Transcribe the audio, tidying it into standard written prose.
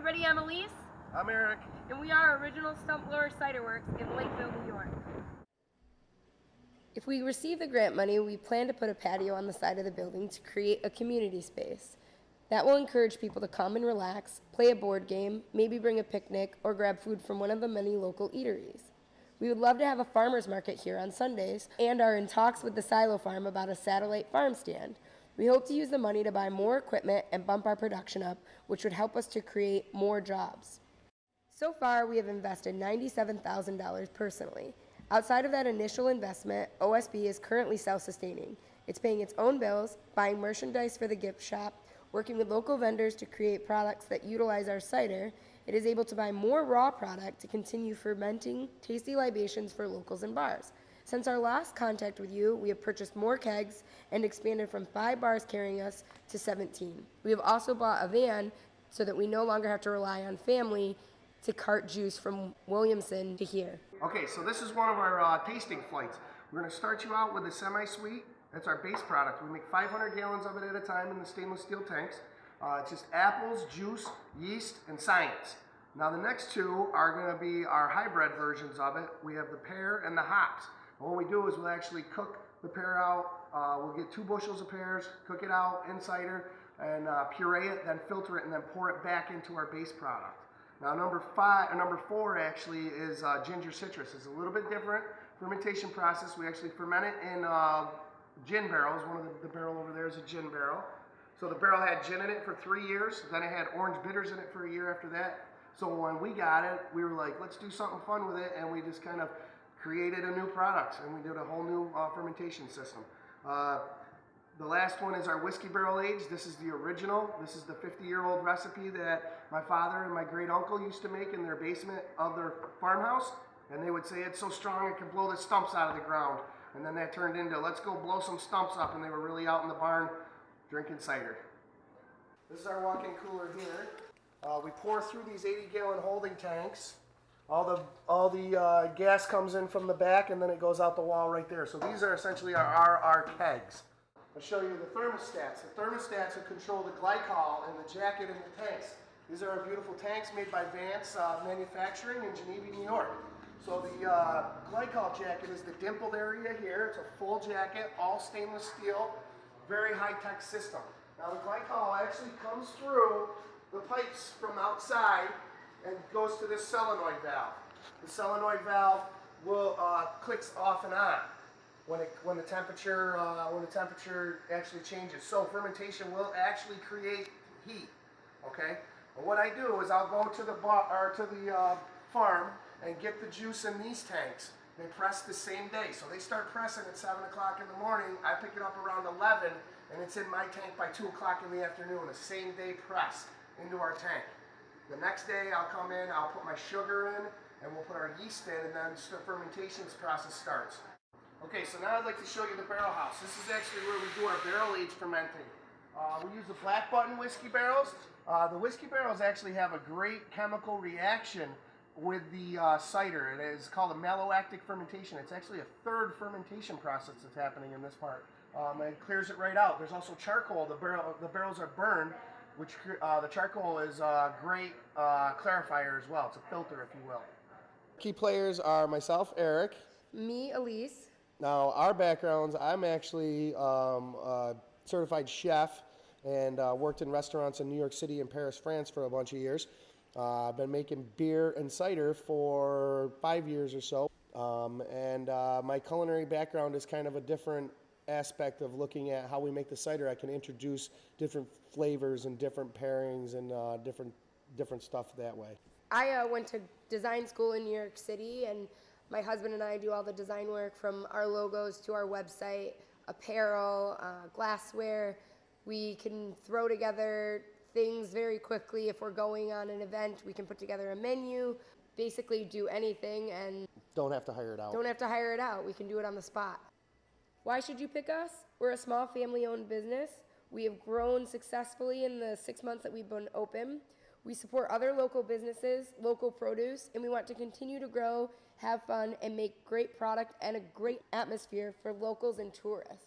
everybody, I'm Elise. I'm Eric. And we are Original Stump Blower Ciderworks in Lakeville, New York. If we receive the grant money, we plan to put a patio on the side of the building to create a community space. That will encourage people to come and relax, play a board game, maybe bring a picnic, or grab food from one of the many local eateries. We would love to have a farmer's market here on Sundays and are in talks with the Silo Farm about a satellite farm stand. We hope to use the money to buy more equipment and bump our production up, which would help us to create more jobs. So far, we have invested $97,000 personally. Outside of that initial investment, OSB is currently self-sustaining. It's paying its own bills, buying merchandise for the gift shop, working with local vendors to create products that utilize our cider. It is able to buy more raw product to continue fermenting tasty libations for locals and bars. Since our last contact with you, we have purchased more kegs and expanded from 5 bars carrying us to 17. We have also bought a van so that we no longer have to rely on family to cart juice from Williamson to here. Okay, so this is one of our tasting flights. We're going to start you out with a semi-sweet. That's our base product. We make 500 gallons of it at a time in the stainless steel tanks. It's just apples, juice, yeast, and science. Now the next two are going to be our hybrid versions of it. We have the pear and the hops. And what we do is we'll actually cook the pear out. We'll get 2 bushels of pears, cook it out in cider, and puree it, then filter it, and then pour it back into our base product. Now number 4 actually is ginger citrus. It's a little bit different fermentation process. We actually ferment it in gin barrels. One of the barrel over there is a gin barrel. So the barrel had gin in it for 3 years. Then it had orange bitters in it for a year after that. So when we got it, we were like, let's do something fun with it, and we just kind of created a new product, and we did a whole new fermentation system. The last one is our whiskey barrel aged. This is the original. This is the 50-year-old recipe that my father and my great uncle used to make in their basement of their farmhouse. And they would say it's so strong it can blow the stumps out of the ground. And then that turned into let's go blow some stumps up, and they were really out in the barn drinking cider. This is our walk-in cooler here. We pour through these 80-gallon holding tanks. All the gas comes in from the back, and then it goes out the wall right there. So these are essentially our kegs. I'll show you the thermostats. The thermostats will control the glycol and the jacket in the tanks. These are our beautiful tanks made by Vance Manufacturing in Geneva, New York. So the glycol jacket is the dimpled area here. It's a full jacket, all stainless steel, very high-tech system. Now the glycol actually comes through the pipes from outside and goes to this solenoid valve. The solenoid valve will clicks off and on when the temperature actually changes. So fermentation will actually create heat. Okay. And what I do is I'll go to the farm and get the juice in these tanks. They press the same day, so they start pressing at 7 o'clock in the morning. I pick it up around 11, and it's in my tank by 2 o'clock in the afternoon. A same day press into our tank. The next day I'll come in, I'll put my sugar in, and we'll put our yeast in, and then the fermentation process starts. Okay, so now I'd like to show you the barrel house. This is actually where we do our barrel age fermenting. We use the black button whiskey barrels. The whiskey barrels actually have a great chemical reaction with the cider. It is called a malolactic fermentation. It's actually a 3rd fermentation process that's happening in this part. It clears it right out. There's also charcoal. The barrels are burned, which the charcoal is a great clarifier as well. It's a filter, if you will. Key players are myself, Eric. Me, Elise. Now, our backgrounds, I'm actually a certified chef and worked in restaurants in New York City and Paris, France for a bunch of years. I've been making beer and cider for 5 years or so. My culinary background is kind of a different aspect of looking at how we make the cider. I can introduce different flavors and different pairings and different stuff that way. I went to design school in New York City, and my husband and I do all the design work from our logos to our website, apparel, glassware. We can throw together things very quickly. If we're going on an event, we can put together a menu, basically do anything and don't have to hire it out. Don't have to hire it out. We can do it on the spot. Why should you pick us? We're a small family-owned business. We have grown successfully in the 6 months that we've been open. We support other local businesses, local produce, and we want to continue to grow, have fun, and make great product and a great atmosphere for locals and tourists.